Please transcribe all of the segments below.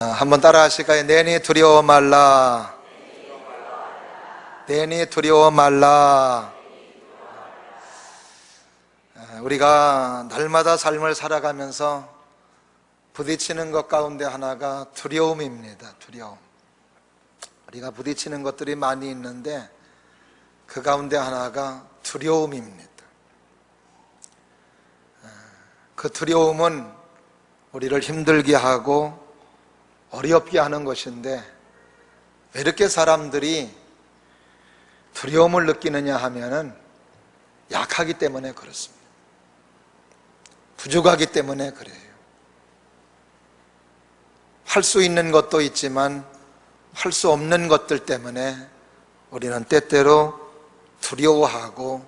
한번 따라 하실까요? 내니 두려워 말라. 내니 두려워 말라. 우리가 날마다 삶을 살아가면서 부딪히는 것 가운데 하나가 두려움입니다. 두려움. 우리가 부딪히는 것들이 많이 있는데 그 가운데 하나가 두려움입니다. 그 두려움은 우리를 힘들게 하고 어렵게 하는 것인데, 왜 이렇게 사람들이 두려움을 느끼느냐 하면은 약하기 때문에 그렇습니다. 부족하기 때문에 그래요. 할 수 있는 것도 있지만 할 수 없는 것들 때문에 우리는 때때로 두려워하고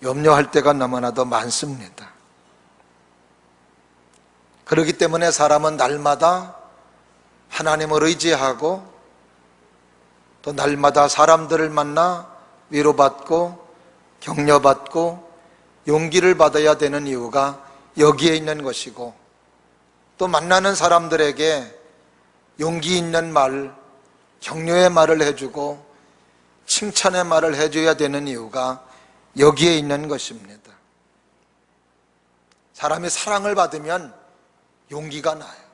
염려할 때가 너무나도 많습니다. 그렇기 때문에 사람은 날마다 하나님을 의지하고 또 날마다 사람들을 만나 위로받고 격려받고 용기를 받아야 되는 이유가 여기에 있는 것이고, 또 만나는 사람들에게 용기 있는 말, 격려의 말을 해주고 칭찬의 말을 해줘야 되는 이유가 여기에 있는 것입니다. 사람이 사랑을 받으면 용기가 나요.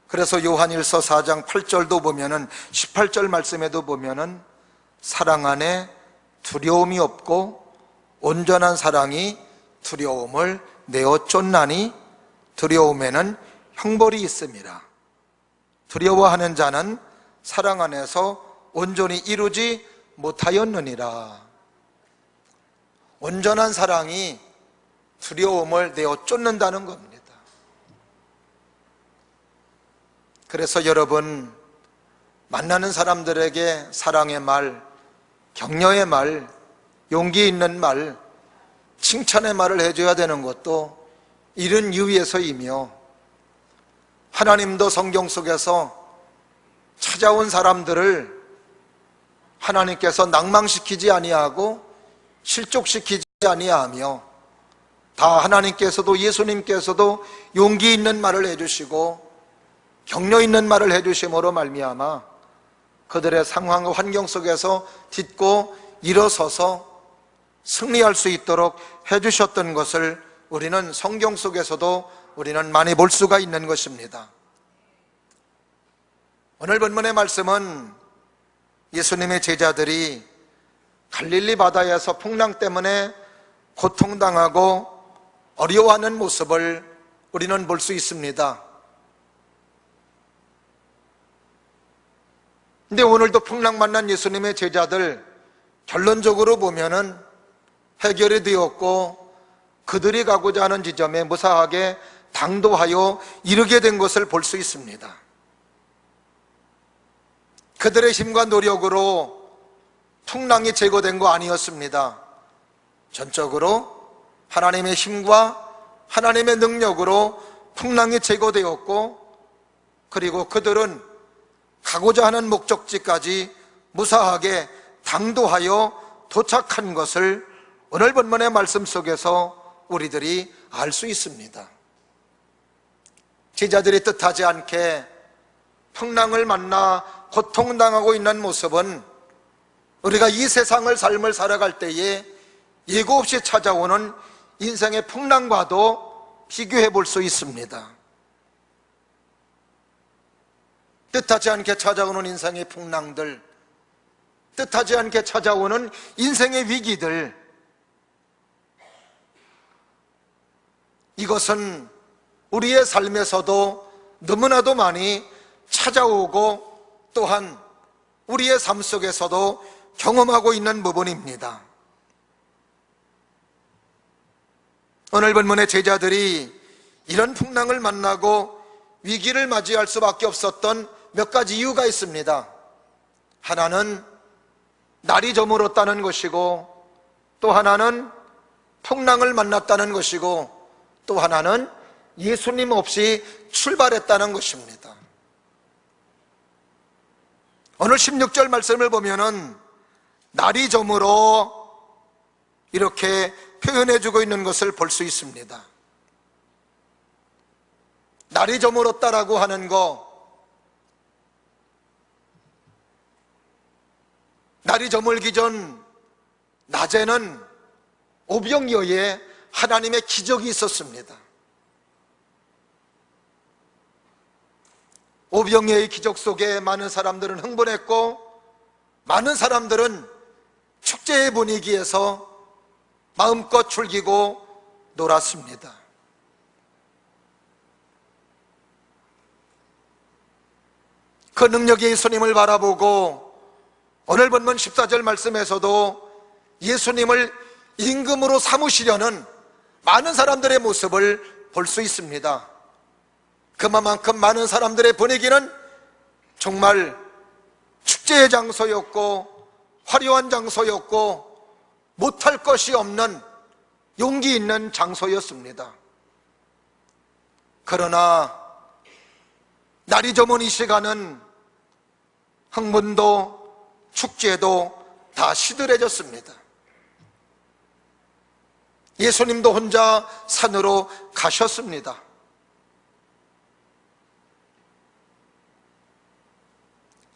그래서 요한일서 4장 8절도 보면은, 18절 말씀에도 보면은 사랑 안에 두려움이 없고 온전한 사랑이 두려움을 내어 쫓나니 두려움에는 형벌이 있습니다. 두려워하는 자는 사랑 안에서 온전히 이루지 못하였느니라. 온전한 사랑이 두려움을 내어 쫓는다는 겁니다. 그래서 여러분, 만나는 사람들에게 사랑의 말, 격려의 말, 용기 있는 말, 칭찬의 말을 해줘야 되는 것도 이런 이유에서이며, 하나님도 성경 속에서 찾아온 사람들을 하나님께서 낭망시키지 아니하고 실족시키지 아니하며, 다 하나님께서도 예수님께서도 용기 있는 말을 해주시고 격려 있는 말을 해주심으로 말미암아 그들의 상황과 환경 속에서 딛고 일어서서 승리할 수 있도록 해주셨던 것을 우리는 성경 속에서도 우리는 많이 볼 수가 있는 것입니다. 오늘 본문의 말씀은 예수님의 제자들이 갈릴리 바다에서 풍랑 때문에 고통당하고 어려워하는 모습을 우리는 볼 수 있습니다. 근데 오늘도 풍랑 만난 예수님의 제자들, 결론적으로 보면은 해결이 되었고 그들이 가고자 하는 지점에 무사하게 당도하여 이르게 된 것을 볼 수 있습니다. 그들의 힘과 노력으로 풍랑이 제거된 거 아니었습니다. 전적으로 하나님의 힘과 하나님의 능력으로 풍랑이 제거되었고, 그리고 그들은 가고자 하는 목적지까지 무사하게 당도하여 도착한 것을 오늘 본문의 말씀 속에서 우리들이 알 수 있습니다. 제자들이 뜻하지 않게 풍랑을 만나 고통당하고 있는 모습은 우리가 이 세상을 삶을 살아갈 때에 예고 없이 찾아오는 인생의 풍랑과도 비교해 볼 수 있습니다. 뜻하지 않게 찾아오는 인생의 풍랑들, 뜻하지 않게 찾아오는 인생의 위기들, 이것은 우리의 삶에서도 너무나도 많이 찾아오고 또한 우리의 삶 속에서도 경험하고 있는 부분입니다. 오늘 본문의 제자들이 이런 풍랑을 만나고 위기를 맞이할 수밖에 없었던 몇 가지 이유가 있습니다. 하나는 날이 저물었다는 것이고, 또 하나는 풍랑을 만났다는 것이고, 또 하나는 예수님 없이 출발했다는 것입니다. 오늘 16절 말씀을 보면은 날이 저물어 이렇게 표현해주고 있는 것을 볼 수 있습니다. 날이 저물었다라고 하는 거, 날이 저물기 전 낮에는 오병이어에 하나님의 기적이 있었습니다. 오병이어의 기적 속에 많은 사람들은 흥분했고, 많은 사람들은 축제의 분위기에서 마음껏 즐기고 놀았습니다. 그 능력의 예수님을 바라보고 오늘 본문 14절 말씀에서도 예수님을 임금으로 삼으시려는 많은 사람들의 모습을 볼 수 있습니다. 그만큼 많은 사람들의 분위기는 정말 축제의 장소였고 화려한 장소였고 못할 것이 없는 용기 있는 장소였습니다. 그러나 날이 저문 이 시간은 흥분도 축제도 다 시들해졌습니다. 예수님도 혼자 산으로 가셨습니다.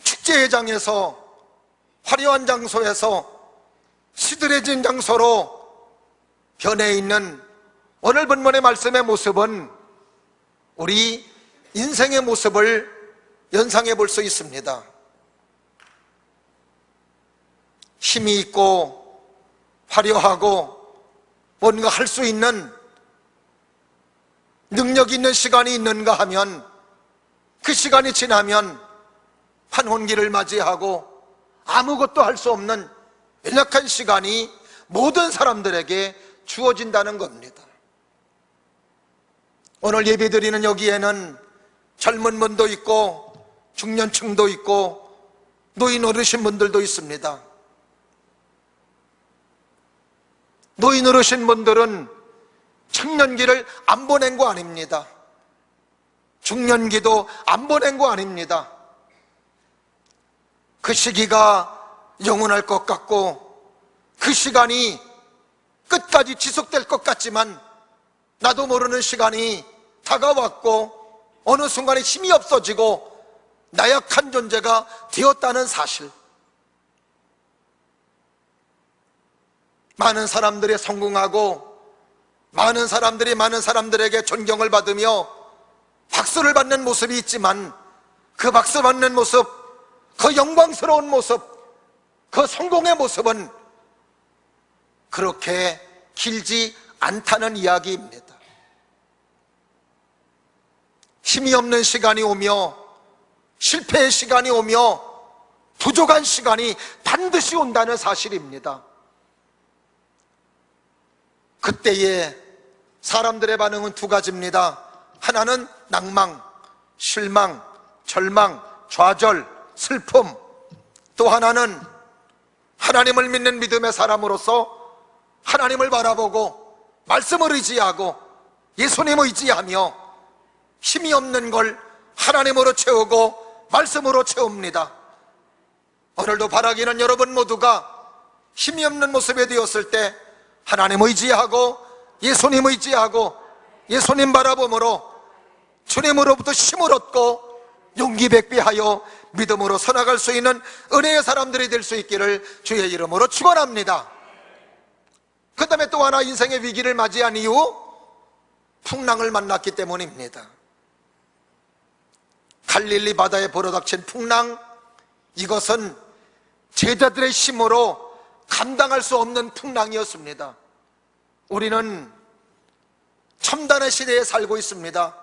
축제회장에서, 화려한 장소에서 시들해진 장소로 변해 있는 오늘 본문의 말씀의 모습은 우리 인생의 모습을 연상해 볼 수 있습니다. 힘이 있고 화려하고 뭔가 할 수 있는 능력 있는 시간이 있는가 하면 그 시간이 지나면 판혼기를 맞이하고 아무것도 할 수 없는 연약한 시간이 모든 사람들에게 주어진다는 겁니다. 오늘 예배드리는 여기에는 젊은 분도 있고 중년층도 있고 노인 어르신 분들도 있습니다. 노인 어르신 분들은 청년기를 안 보낸 거 아닙니다. 중년기도 안 보낸 거 아닙니다. 그 시기가 영원할 것 같고 그 시간이 끝까지 지속될 것 같지만 나도 모르는 시간이 다가왔고 어느 순간에 힘이 없어지고 나약한 존재가 되었다는 사실, 많은 사람들이 성공하고 많은 사람들이 많은 사람들에게 존경을 받으며 박수를 받는 모습이 있지만 그 박수 받는 모습, 그 영광스러운 모습, 그 성공의 모습은 그렇게 길지 않다는 이야기입니다. 힘이 없는 시간이 오며 실패의 시간이 오며 부족한 시간이 반드시 온다는 사실입니다. 그때에 사람들의 반응은 두 가지입니다. 하나는 낭망, 실망, 절망, 좌절, 슬픔. 또 하나는 하나님을 믿는 믿음의 사람으로서 하나님을 바라보고 말씀을 의지하고 예수님을 의지하며 힘이 없는 걸 하나님으로 채우고 말씀으로 채웁니다. 오늘도 바라기는 여러분 모두가 힘이 없는 모습이 되었을 때 하나님 의지하고 예수님 의지하고 예수님 바라봄으로 주님으로부터 힘을 얻고 용기 백비하여 믿음으로 서나갈 수 있는 은혜의 사람들이 될 수 있기를 주의 이름으로 축원합니다. 그 다음에 또 하나 인생의 위기를 맞이한 이유, 풍랑을 만났기 때문입니다. 갈릴리 바다에 불어닥친 풍랑, 이것은 제자들의 힘으로 감당할 수 없는 풍랑이었습니다. 우리는 첨단의 시대에 살고 있습니다.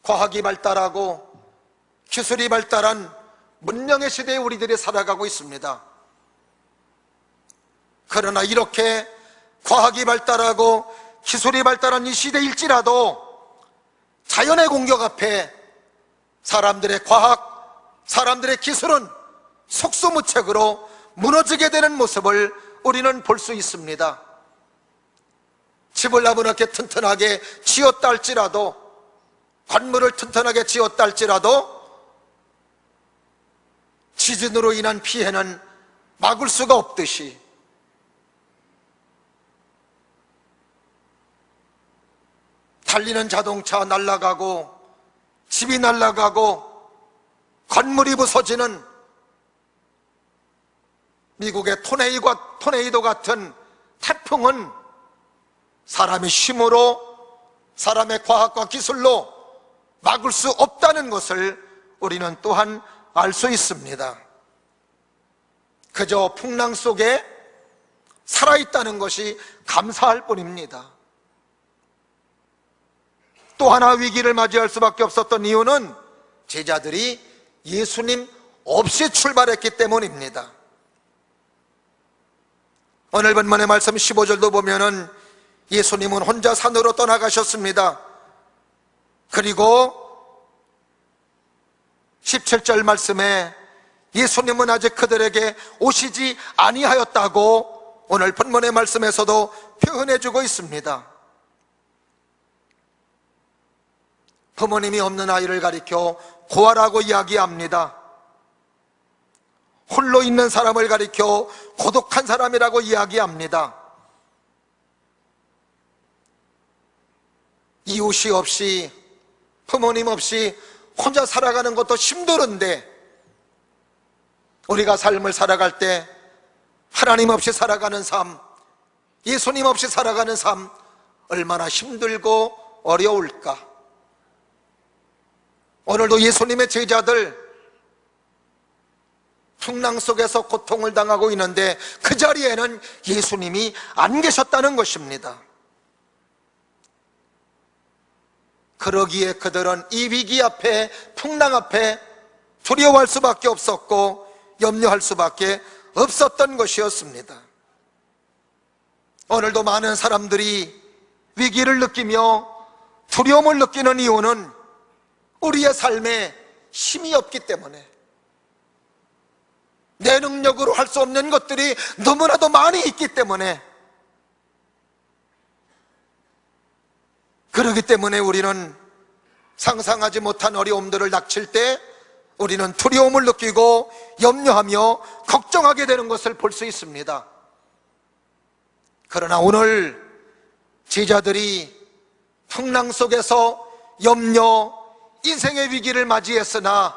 과학이 발달하고 기술이 발달한 문명의 시대에 우리들이 살아가고 있습니다. 그러나 이렇게 과학이 발달하고 기술이 발달한 이 시대일지라도 자연의 공격 앞에 사람들의 과학, 사람들의 기술은 속수무책으로 무너지게 되는 모습을 우리는 볼 수 있습니다. 집을 나무렇게 튼튼하게 지었다 할지라도, 건물을 튼튼하게 지었다 할지라도 지진으로 인한 피해는 막을 수가 없듯이 달리는 자동차 날아가고 집이 날아가고 건물이 부서지는 미국의 토네이도 같은 태풍은 사람의 힘으로, 사람의 과학과 기술로 막을 수 없다는 것을 우리는 또한 알 수 있습니다. 그저 풍랑 속에 살아있다는 것이 감사할 뿐입니다. 또 하나 위기를 맞이할 수밖에 없었던 이유는 제자들이 예수님 없이 출발했기 때문입니다. 오늘 본문의 말씀 15절도 보면은 예수님은 혼자 산으로 떠나가셨습니다. 그리고 17절 말씀에 예수님은 아직 그들에게 오시지 아니하였다고 오늘 본문의 말씀에서도 표현해주고 있습니다. 부모님이 없는 아이를 가리켜 고아라고 이야기합니다. 홀로 있는 사람을 가리켜 고독한 사람이라고 이야기합니다. 이웃이 없이, 부모님 없이 혼자 살아가는 것도 힘들은데 우리가 삶을 살아갈 때 하나님 없이 살아가는 삶, 예수님 없이 살아가는 삶 얼마나 힘들고 어려울까. 오늘도 예수님의 제자들 풍랑 속에서 고통을 당하고 있는데 그 자리에는 예수님이 안 계셨다는 것입니다. 그러기에 그들은 이 위기 앞에, 풍랑 앞에 두려워할 수밖에 없었고 염려할 수밖에 없었던 것이었습니다. 오늘도 많은 사람들이 위기를 느끼며 두려움을 느끼는 이유는 우리의 삶에 힘이 없기 때문에, 내 능력으로 할 수 없는 것들이 너무나도 많이 있기 때문에, 그렇기 때문에 우리는 상상하지 못한 어려움들을 닥칠 때 우리는 두려움을 느끼고 염려하며 걱정하게 되는 것을 볼 수 있습니다. 그러나 오늘 제자들이 풍랑 속에서 염려, 인생의 위기를 맞이했으나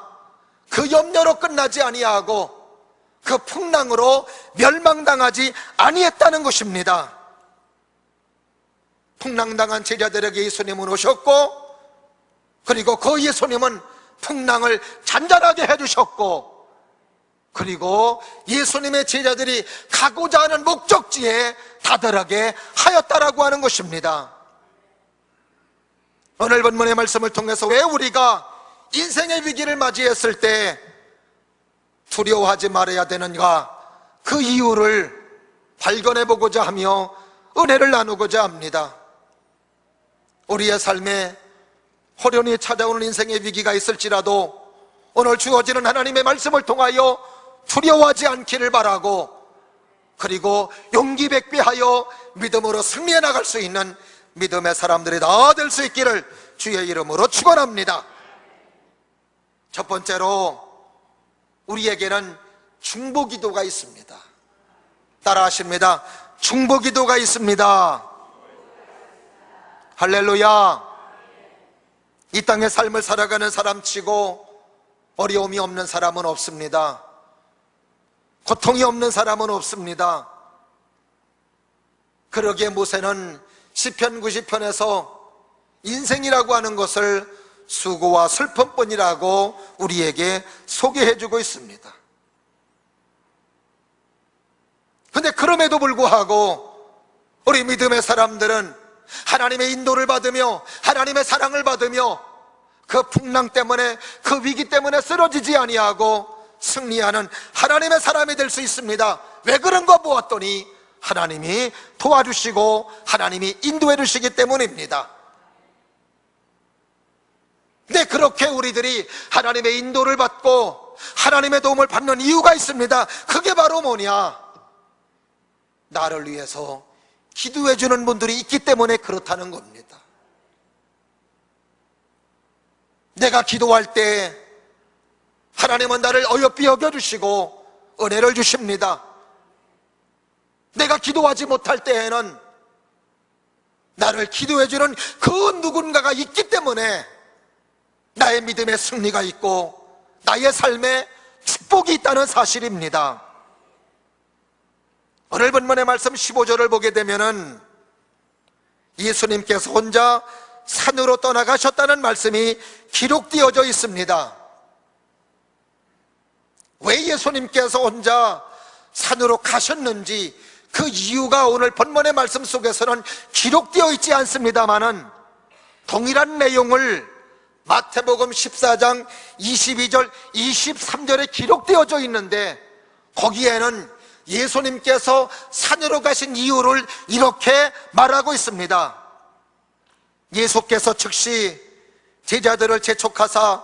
그 염려로 끝나지 아니하고 그 풍랑으로 멸망당하지 아니했다는 것입니다. 풍랑당한 제자들에게 예수님은 오셨고, 그리고 그 예수님은 풍랑을 잔잔하게 해주셨고, 그리고 예수님의 제자들이 가고자 하는 목적지에 다다르게 하였다라고 하는 것입니다. 오늘 본문의 말씀을 통해서 왜 우리가 인생의 위기를 맞이했을 때 두려워하지 말아야 되는가, 그 이유를 발견해 보고자 하며 은혜를 나누고자 합니다. 우리의 삶에 호련히 찾아오는 인생의 위기가 있을지라도 오늘 주어지는 하나님의 말씀을 통하여 두려워하지 않기를 바라고, 그리고 용기 백배하여 믿음으로 승리해 나갈 수 있는 믿음의 사람들이 다 될 수 있기를 주의 이름으로 축원합니다. 첫 번째로 우리에게는 중보기도가 있습니다. 따라 하십니다. 중보기도가 있습니다. 할렐루야. 이 땅의 삶을 살아가는 사람치고 어려움이 없는 사람은 없습니다. 고통이 없는 사람은 없습니다. 그러기에 모세는 시편 90편에서 인생이라고 하는 것을 수고와 슬픔뿐이라고 우리에게 소개해주고 있습니다. 근데 그럼에도 불구하고 우리 믿음의 사람들은 하나님의 인도를 받으며 하나님의 사랑을 받으며 그 풍랑 때문에, 그 위기 때문에 쓰러지지 아니하고 승리하는 하나님의 사람이 될 수 있습니다. 왜 그런가 보았더니 하나님이 도와주시고 하나님이 인도해 주시기 때문입니다. 근데 그렇게 우리들이 하나님의 인도를 받고 하나님의 도움을 받는 이유가 있습니다. 그게 바로 뭐냐? 나를 위해서 기도해 주는 분들이 있기 때문에 그렇다는 겁니다. 내가 기도할 때 하나님은 나를 어여삐 여겨주시고 은혜를 주십니다. 내가 기도하지 못할 때에는 나를 기도해 주는 그 누군가가 있기 때문에 나의 믿음의 승리가 있고 나의 삶에 축복이 있다는 사실입니다. 오늘 본문의 말씀 15절을 보게 되면은 예수님께서 혼자 산으로 떠나가셨다는 말씀이 기록되어져 있습니다. 왜 예수님께서 혼자 산으로 가셨는지 그 이유가 오늘 본문의 말씀 속에서는 기록되어 있지 않습니다마는 동일한 내용을 마태복음 14장 22절 23절에 기록되어져 있는데 거기에는 예수님께서 산으로 가신 이유를 이렇게 말하고 있습니다. 예수께서 즉시 제자들을 재촉하사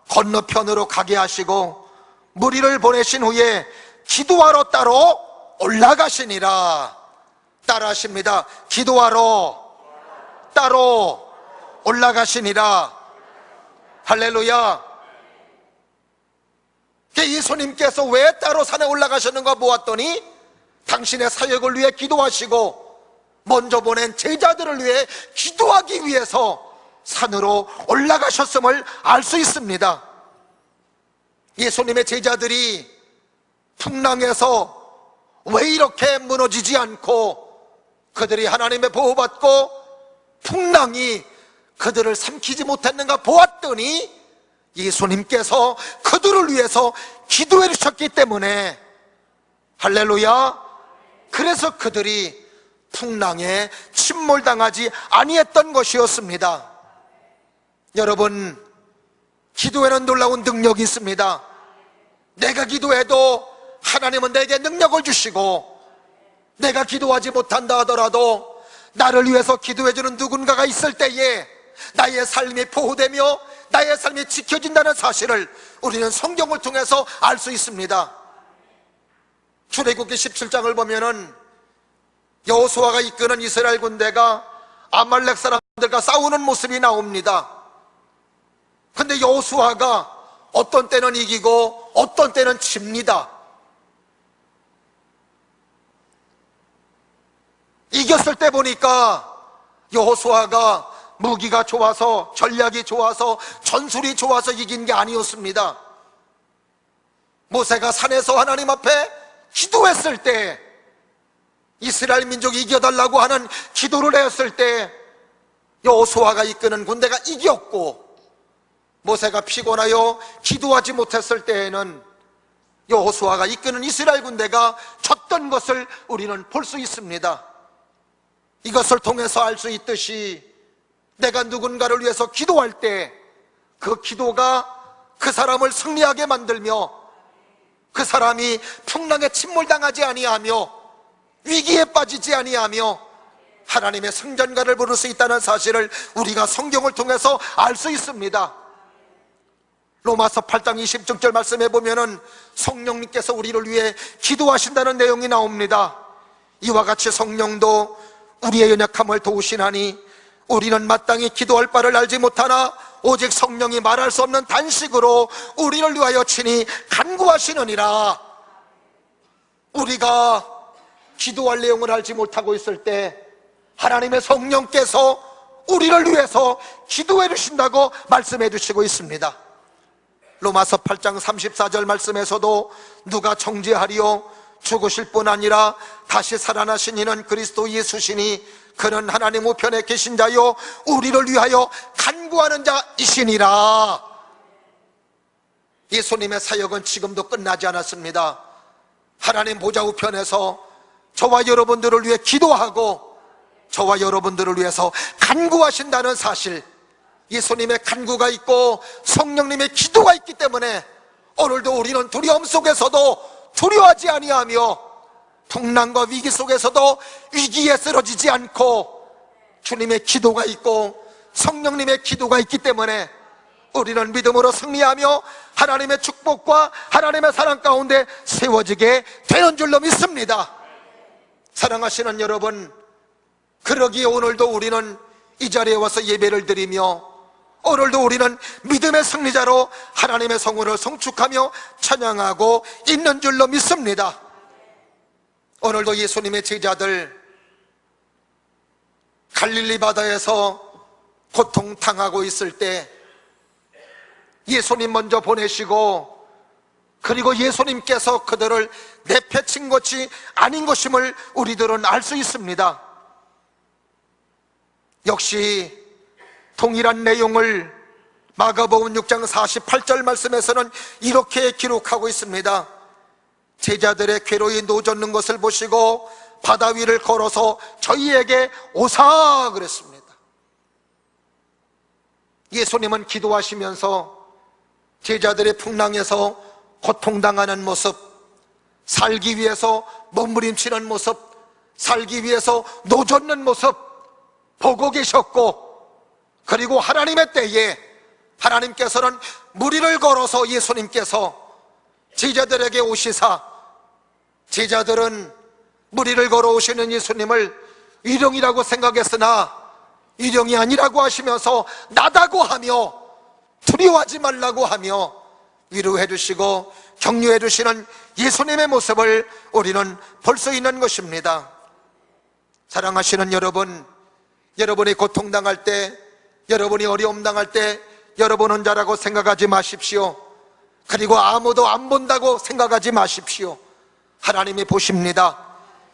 건너편으로 가게 하시고 무리를 보내신 후에 기도하러 따로 올라가시니라. 따라하십니다. 기도하러 따로 올라가시니라. 할렐루야. 예수님께서 왜 따로 산에 올라가셨는가 보았더니 당신의 사역을 위해 기도하시고 먼저 보낸 제자들을 위해 기도하기 위해서 산으로 올라가셨음을 알 수 있습니다. 예수님의 제자들이 풍랑에서 왜 이렇게 무너지지 않고 그들이 하나님의 보호받고 풍랑이 그들을 삼키지 못했는가 보았더니 예수님께서 그들을 위해서 기도해 주셨기 때문에, 할렐루야, 그래서 그들이 풍랑에 침몰당하지 아니했던 것이었습니다. 여러분, 기도에는 놀라운 능력이 있습니다. 내가 기도해도 하나님은 내게 능력을 주시고, 내가 기도하지 못한다 하더라도 나를 위해서 기도해 주는 누군가가 있을 때에 나의 삶이 보호되며 나의 삶이 지켜진다는 사실을 우리는 성경을 통해서 알 수 있습니다. 출애굽기 17장을 보면은 여호수아가 이끄는 이스라엘 군대가 아말렉 사람들과 싸우는 모습이 나옵니다. 근데 여호수아가 어떤 때는 이기고 어떤 때는 집니다. 이겼을 때 보니까 여호수아가 무기가 좋아서, 전략이 좋아서, 전술이 좋아서 이긴 게 아니었습니다. 모세가 산에서 하나님 앞에 기도했을 때, 이스라엘 민족이 이겨달라고 하는 기도를 했을 때 여호수아가 이끄는 군대가 이겼고, 모세가 피곤하여 기도하지 못했을 때에는 여호수아가 이끄는 이스라엘 군대가 졌던 것을 우리는 볼 수 있습니다. 이것을 통해서 알 수 있듯이 내가 누군가를 위해서 기도할 때 그 기도가 그 사람을 승리하게 만들며 그 사람이 풍랑에 침몰당하지 아니하며 위기에 빠지지 아니하며 하나님의 승전가를 부를 수 있다는 사실을 우리가 성경을 통해서 알 수 있습니다. 로마서 8장 26절 말씀해 보면은 성령님께서 우리를 위해 기도하신다는 내용이 나옵니다. 이와 같이 성령도 우리의 연약함을 도우시나니 우리는 마땅히 기도할 바를 알지 못하나 오직 성령이 말할 수 없는 단식으로 우리를 위하여 친히 간구하시느니라. 우리가 기도할 내용을 알지 못하고 있을 때 하나님의 성령께서 우리를 위해서 기도해 주신다고 말씀해 주시고 있습니다. 로마서 8장 34절 말씀에서도 누가 정죄하리요? 죽으실 뿐 아니라 다시 살아나신 이는 그리스도 예수시니 그는 하나님 우편에 계신 자요 우리를 위하여 간구하는 자이시니라. 예수님의 사역은 지금도 끝나지 않았습니다. 하나님 보좌 우편에서 저와 여러분들을 위해 기도하고 저와 여러분들을 위해서 간구하신다는 사실, 예수님의 간구가 있고 성령님의 기도가 있기 때문에 오늘도 우리는 두려움 속에서도 두려워하지 아니하며 풍랑과 위기 속에서도 위기에 쓰러지지 않고 주님의 기도가 있고 성령님의 기도가 있기 때문에 우리는 믿음으로 승리하며 하나님의 축복과 하나님의 사랑 가운데 세워지게 되는 줄로 믿습니다. 사랑하시는 여러분, 그러기에 오늘도 우리는 이 자리에 와서 예배를 드리며 오늘도 우리는 믿음의 승리자로 하나님의 성원을 성축하며 찬양하고 있는 줄로 믿습니다. 오늘도 예수님의 제자들 갈릴리 바다에서 고통당하고 있을 때 예수님 먼저 보내시고, 그리고 예수님께서 그들을 내팽친 것이 아닌 것임을 우리들은 알 수 있습니다. 역시 동일한 내용을 마가복음 6장 48절 말씀에서는 이렇게 기록하고 있습니다. 제자들의 괴로이 노젓는 것을 보시고 바다 위를 걸어서 저희에게 오사 그랬습니다. 예수님은 기도하시면서 제자들의 풍랑에서 고통당하는 모습, 살기 위해서 몸부림치는 모습, 살기 위해서 노젓는 모습 보고 계셨고, 그리고 하나님의 때에 하나님께서는 무리를 걸어서 예수님께서 제자들에게 오시사, 제자들은 무리를 걸어오시는 예수님을 위령이라고 생각했으나 위령이 아니라고 하시면서 나다고 하며 두려워하지 말라고 하며 위로해 주시고 격려해 주시는 예수님의 모습을 우리는 볼 수 있는 것입니다. 사랑하시는 여러분, 여러분이 고통당할 때, 여러분이 어려움 당할 때 여러분 혼자라고 생각하지 마십시오. 그리고 아무도 안 본다고 생각하지 마십시오. 하나님이 보십니다.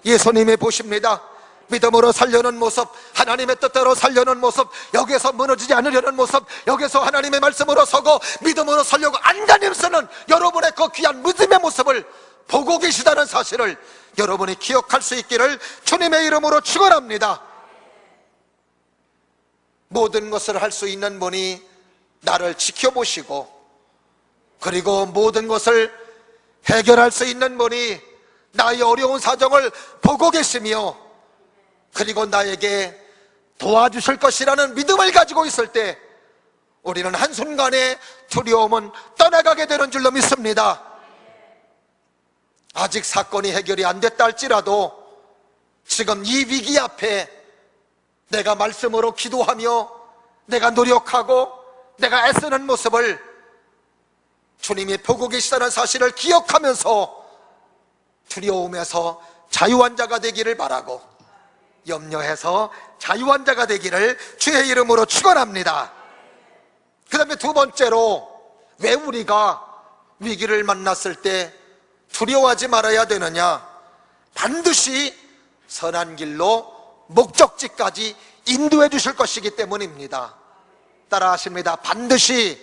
예수님이 보십니다. 믿음으로 살려는 모습, 하나님의 뜻대로 살려는 모습, 여기서 무너지지 않으려는 모습, 여기서 하나님의 말씀으로 서고 믿음으로 살려고 안간힘 쓰는 여러분의 그 귀한 믿음의 모습을 보고 계시다는 사실을 여러분이 기억할 수 있기를 주님의 이름으로 축원합니다. 모든 것을 할 수 있는 분이 나를 지켜보시고, 그리고 모든 것을 해결할 수 있는 분이 나의 어려운 사정을 보고 계시며, 그리고 나에게 도와주실 것이라는 믿음을 가지고 있을 때 우리는 한순간에 두려움은 떠나가게 되는 줄로 믿습니다. 아직 사건이 해결이 안 됐다 할지라도 지금 이 위기 앞에 내가 말씀으로 기도하며 내가 노력하고 내가 애쓰는 모습을 주님이 보고 계시다는 사실을 기억하면서 두려움에서 자유한 자가 되기를 바라고, 염려해서 자유한 자가 되기를 주의 이름으로 축원합니다. 그 다음에 두 번째로, 왜 우리가 위기를 만났을 때 두려워하지 말아야 되느냐? 반드시 선한 길로 목적지까지 인도해 주실 것이기 때문입니다. 따라 하십니다. 반드시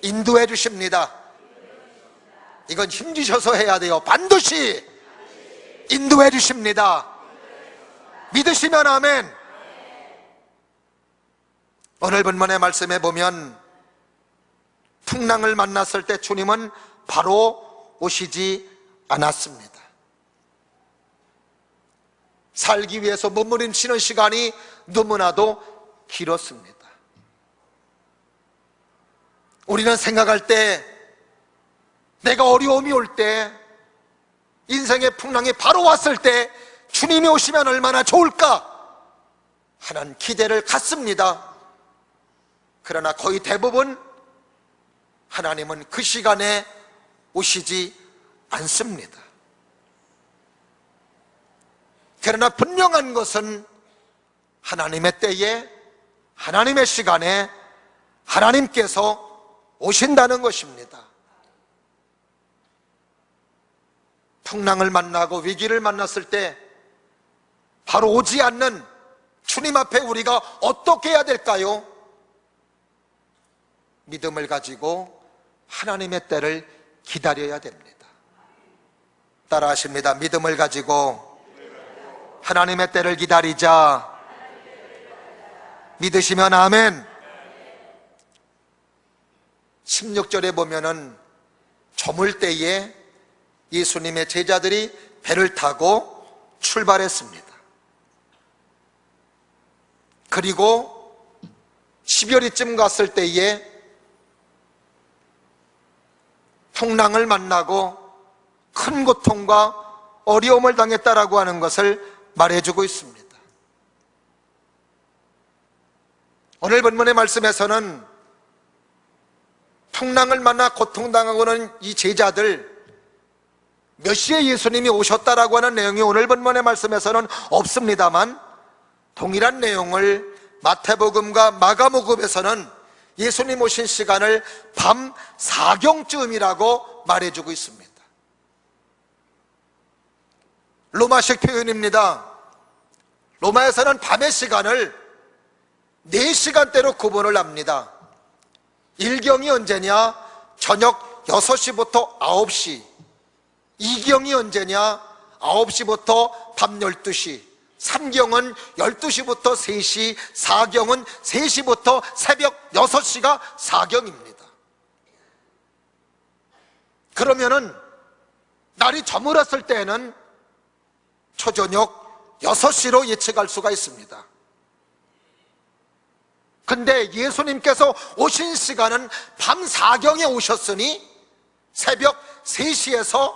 인도해 주십니다. 이건 힘주셔서 해야 돼요. 반드시 인도해 주십니다. 믿으시면 아멘. 오늘 본문의 말씀에 보면 풍랑을 만났을 때 주님은 바로 오시지 않았습니다. 살기 위해서 몸부림치는 시간이 너무나도 길었습니다. 우리는 생각할 때, 내가 어려움이 올 때, 인생의 풍랑이 바로 왔을 때 주님이 오시면 얼마나 좋을까 하는 기대를 갖습니다. 그러나 거의 대부분 하나님은 그 시간에 오시지 않습니다. 그러나 분명한 것은 하나님의 때에, 하나님의 시간에 하나님께서 오신다는 것입니다. 풍랑을 만나고 위기를 만났을 때 바로 오지 않는 주님 앞에 우리가 어떻게 해야 될까요? 믿음을 가지고 하나님의 때를 기다려야 됩니다. 따라 하십니다. 믿음을 가지고 하나님의 때를 기다리자. 믿으시면 아멘. 16절에 보면은 저물 때에 예수님의 제자들이 배를 타고 출발했습니다. 그리고 12월이쯤 갔을 때에 풍랑을 만나고 큰 고통과 어려움을 당했다라고 하는 것을 말해주고 있습니다. 오늘 본문의 말씀에서는 풍랑을 만나 고통당하고는 이 제자들, 몇 시에 예수님이 오셨다라고 하는 내용이 오늘 본문의 말씀에서는 없습니다만, 동일한 내용을 마태복음과 마가복음에서는 예수님 오신 시간을 밤 4경쯤이라고 말해주고 있습니다. 로마식 표현입니다. 로마에서는 밤의 시간을 4시간대로 구분을 합니다. 1경이 언제냐? 저녁 6시부터 9시. 2경이 언제냐? 9시부터 밤 12시. 3경은 12시부터 3시. 4경은 3시부터 새벽 6시가 4경입니다. 그러면은 날이 저물었을 때는 초저녁 6시로 예측할 수가 있습니다. 근데 예수님께서 오신 시간은 밤 4경에 오셨으니 새벽 3시에서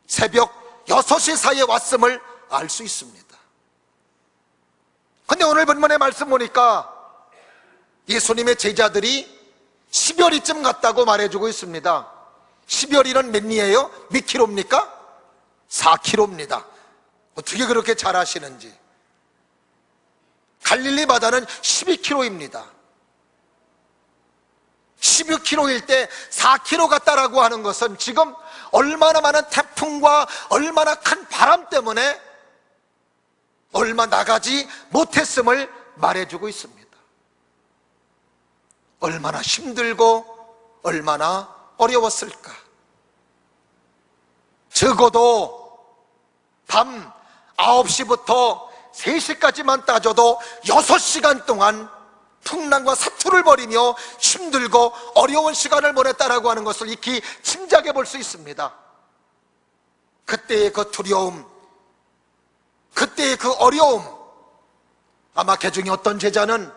새벽 6시 사이에 왔음을 알 수 있습니다. 근데 오늘 본문의 말씀 보니까 예수님의 제자들이 10여리쯤 갔다고 말해주고 있습니다. 10여리는 몇 리예요? 몇 킬로입니까? 4km입니다. 어떻게 그렇게 잘 아시는지. 갈릴리 바다는 12km입니다. 12km일 때 4km 갔다라고 하는 것은 지금 얼마나 많은 태풍과 얼마나 큰 바람 때문에 얼마 나가지 못했음을 말해주고 있습니다. 얼마나 힘들고 얼마나 어려웠을까. 적어도 밤 9시부터 3시까지만 따져도 6시간 동안 풍랑과 사투를 벌이며 힘들고 어려운 시간을 보냈다라고 하는 것을 익히 짐작해 볼 수 있습니다. 그때의 그 두려움, 그때의 그 어려움, 아마 그 중에 어떤 제자는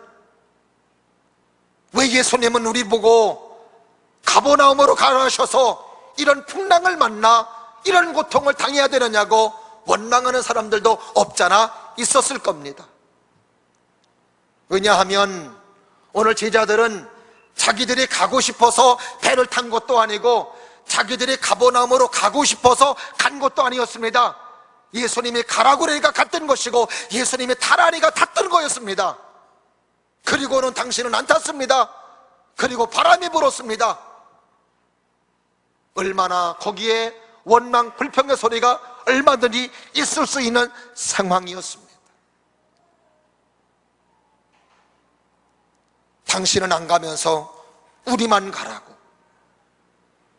왜 예수님은 우리 보고 가버나움으로 가라하셔서 이런 풍랑을 만나 이런 고통을 당해야 되느냐고 원망하는 사람들도 없잖아 있었을 겁니다. 왜냐하면 오늘 제자들은 자기들이 가고 싶어서 배를 탄 것도 아니고 자기들이 가버나움으로 가고 싶어서 간 것도 아니었습니다. 예수님이 가라고 그러니까 갔던 것이고 예수님이 타라니까 탔던 거였습니다. 그리고는 당신은 안 탔습니다. 그리고 바람이 불었습니다. 얼마나 거기에 원망, 불평의 소리가 얼마든지 있을 수 있는 상황이었습니다. 당신은 안 가면서 우리만 가라고,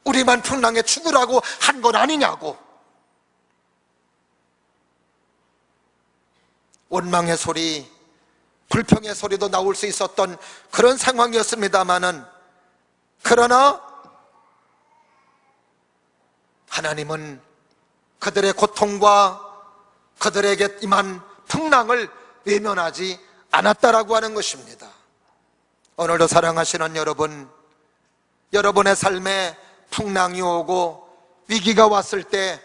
우리만 풍랑에 죽으라고 한 건 아니냐고. 원망의 소리, 불평의 소리도 나올 수 있었던 그런 상황이었습니다마는, 그러나 하나님은 그들의 고통과 그들에게 임한 풍랑을 외면하지 않았다라고 하는 것입니다. 오늘도 사랑하시는 여러분, 여러분의 삶에 풍랑이 오고 위기가 왔을 때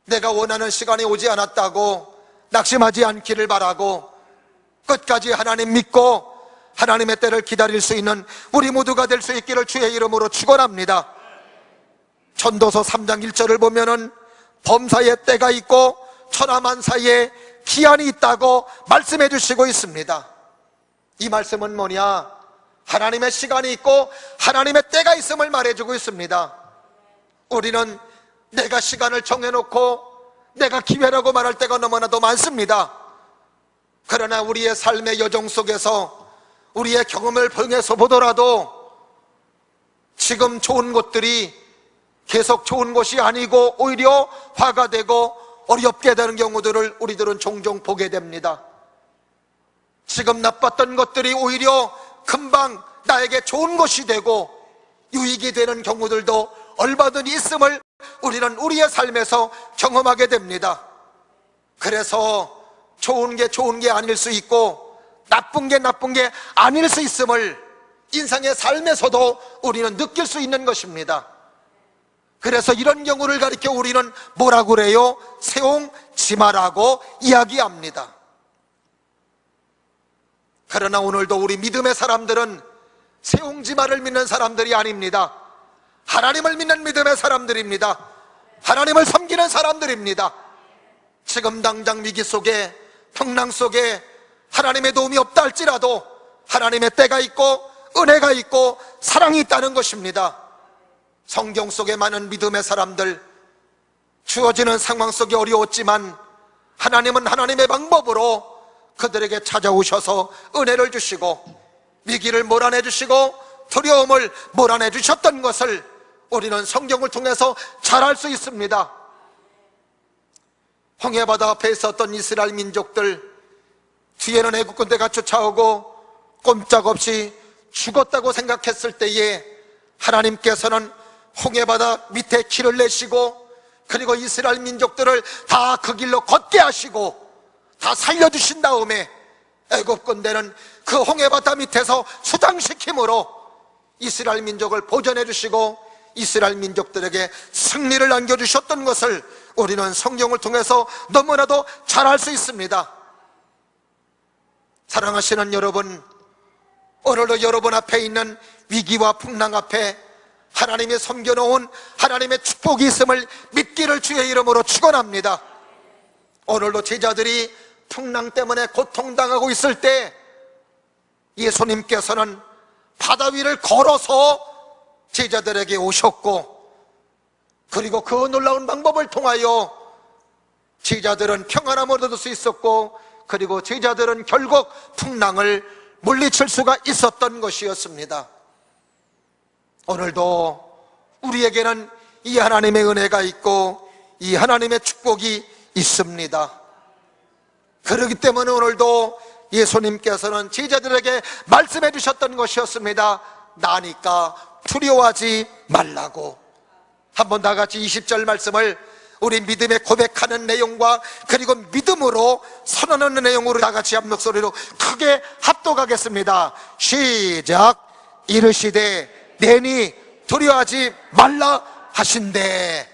내가 원하는 시간이 오지 않았다고 낙심하지 않기를 바라고 끝까지 하나님 믿고 하나님의 때를 기다릴 수 있는 우리 모두가 될 수 있기를 주의 이름으로 축원합니다. 전도서 3장 1절을 보면은 범사에 때가 있고 천하만사에 기한이 있다고 말씀해 주시고 있습니다. 이 말씀은 뭐냐? 하나님의 시간이 있고 하나님의 때가 있음을 말해주고 있습니다. 우리는 내가 시간을 정해놓고 내가 기회라고 말할 때가 너무나도 많습니다. 그러나 우리의 삶의 여정 속에서 우리의 경험을 통해서 보더라도 지금 좋은 것들이 계속 좋은 것이 아니고 오히려 화가 되고 어렵게 되는 경우들을 우리들은 종종 보게 됩니다. 지금 나빴던 것들이 오히려 금방 나에게 좋은 것이 되고 유익이 되는 경우들도 얼마든지 있음을 우리는 우리의 삶에서 경험하게 됩니다. 그래서 좋은 게 아닐 수 있고 나쁜 게 아닐 수 있음을 인생의 삶에서도 우리는 느낄 수 있는 것입니다. 그래서 이런 경우를 가리켜 우리는 뭐라고 그래요? 세옹지마라고 이야기합니다. 그러나 오늘도 우리 믿음의 사람들은 세옹지마를 믿는 사람들이 아닙니다. 하나님을 믿는 믿음의 사람들입니다. 하나님을 섬기는 사람들입니다. 지금 당장 위기 속에, 풍랑 속에 하나님의 도움이 없다 할지라도 하나님의 때가 있고 은혜가 있고 사랑이 있다는 것입니다. 성경 속에 많은 믿음의 사람들, 주어지는 상황 속에 어려웠지만 하나님은 하나님의 방법으로 그들에게 찾아오셔서 은혜를 주시고 위기를 몰아내 주시고 두려움을 몰아내 주셨던 것을 우리는 성경을 통해서 잘 알 수 있습니다. 홍해바다 앞에 있었던 이스라엘 민족들, 뒤에는 애국 군대가 쫓아오고 꼼짝없이 죽었다고 생각했을 때에 하나님께서는 홍해바다 밑에 길을 내시고 그리고 이스라엘 민족들을 다 그 길로 걷게 하시고 다 살려주신 다음에 애국 군대는 그 홍해바다 밑에서 수장시킴으로 이스라엘 민족을 보존해 주시고 이스라엘 민족들에게 승리를 안겨주셨던 것을 우리는 성경을 통해서 너무나도 잘 알 수 있습니다. 사랑하시는 여러분, 오늘도 여러분 앞에 있는 위기와 풍랑 앞에 하나님이 섬겨놓은 하나님의 축복이 있음을 믿기를 주의 이름으로 축원합니다. 오늘도 제자들이 풍랑 때문에 고통당하고 있을 때 예수님께서는 바다 위를 걸어서 제자들에게 오셨고, 그리고 그 놀라운 방법을 통하여 제자들은 평안함을 얻을 수 있었고, 그리고 제자들은 결국 풍랑을 물리칠 수가 있었던 것이었습니다. 오늘도 우리에게는 이 하나님의 은혜가 있고 이 하나님의 축복이 있습니다. 그렇기 때문에 오늘도 예수님께서는 제자들에게 말씀해 주셨던 것이었습니다. 나니까 두려워하지 말라고. 한번 다 같이 20절 말씀을 우리 믿음에 고백하는 내용과 그리고 믿음으로 선언하는 내용으로 다 같이 한 목소리로 크게 합독하겠습니다. 시작. 이르시되 내니 두려워하지 말라 하신대.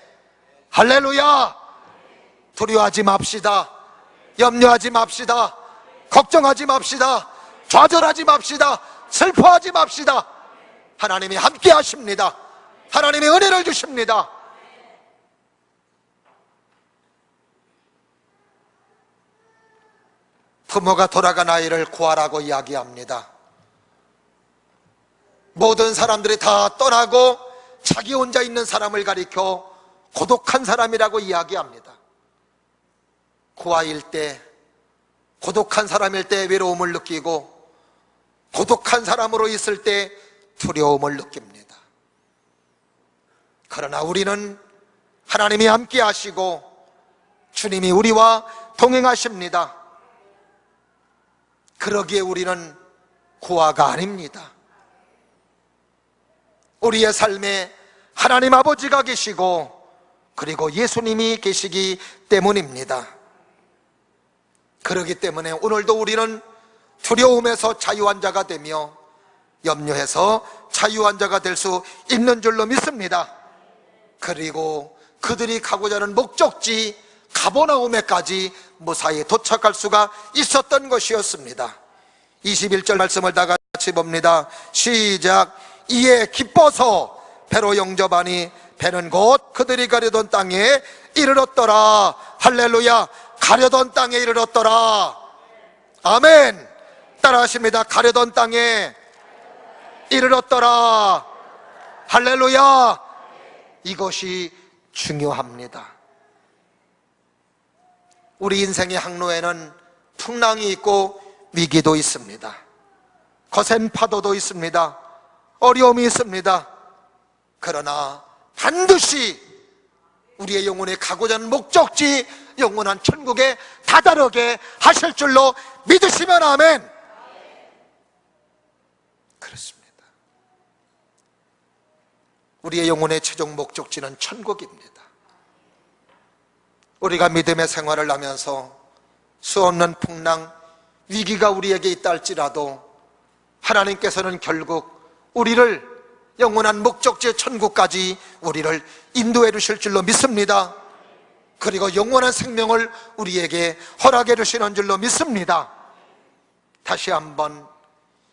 할렐루야. 두려워하지 맙시다. 염려하지 맙시다. 걱정하지 맙시다. 좌절하지 맙시다. 슬퍼하지 맙시다. 하나님이 함께 하십니다. 하나님의 은혜를 주십니다. 부모가 돌아간 아이를 구하라고 이야기합니다. 모든 사람들이 다 떠나고 자기 혼자 있는 사람을 가리켜 고독한 사람이라고 이야기합니다. 구아일 때, 고독한 사람일 때 외로움을 느끼고 고독한 사람으로 있을 때 두려움을 느낍니다. 그러나 우리는 하나님이 함께 하시고 주님이 우리와 동행하십니다. 그러기에 우리는 구아가 아닙니다. 우리의 삶에 하나님 아버지가 계시고 그리고 예수님이 계시기 때문입니다. 그렇기 때문에 오늘도 우리는 두려움에서 자유한 자가 되며 염려해서 자유한 자가 될 수 있는 줄로 믿습니다. 그리고 그들이 가고자 하는 목적지 가버나움에까지 무사히 도착할 수가 있었던 것이었습니다. 21절 말씀을 다 같이 봅니다. 시작. 이에 기뻐서 배로 영접하니 배는 곧 그들이 가려던 땅에 이르렀더라. 할렐루야. 가려던 땅에 이르렀더라. 아멘. 따라하십니다. 가려던 땅에 이르렀더라. 할렐루야. 이것이 중요합니다. 우리 인생의 항로에는 풍랑이 있고 위기도 있습니다. 거센 파도도 있습니다. 어려움이 있습니다. 그러나 반드시 우리의 영혼에 가고자 하는 목적지 영원한 천국에 다다르게 하실 줄로 믿으시면 아멘. 그렇습니다. 우리의 영혼의 최종 목적지는 천국입니다. 우리가 믿음의 생활을 하면서 수없는 풍랑, 위기가 우리에게 있다 할지라도 하나님께서는 결국 우리를 영원한 목적지의 천국까지 우리를 인도해 주실 줄로 믿습니다. 그리고 영원한 생명을 우리에게 허락해 주시는 줄로 믿습니다. 다시 한번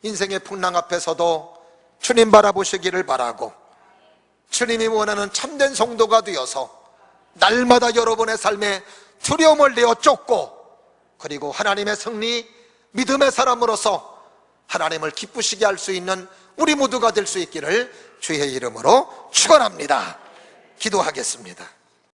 인생의 풍랑 앞에서도 주님 바라보시기를 바라고 주님이 원하는 참된 성도가 되어서 날마다 여러분의 삶에 두려움을 내어 쫓고 그리고 하나님의 승리, 믿음의 사람으로서 하나님을 기쁘시게 할 수 있는 우리 모두가 될 수 있기를 주의 이름으로 축원합니다. 기도하겠습니다.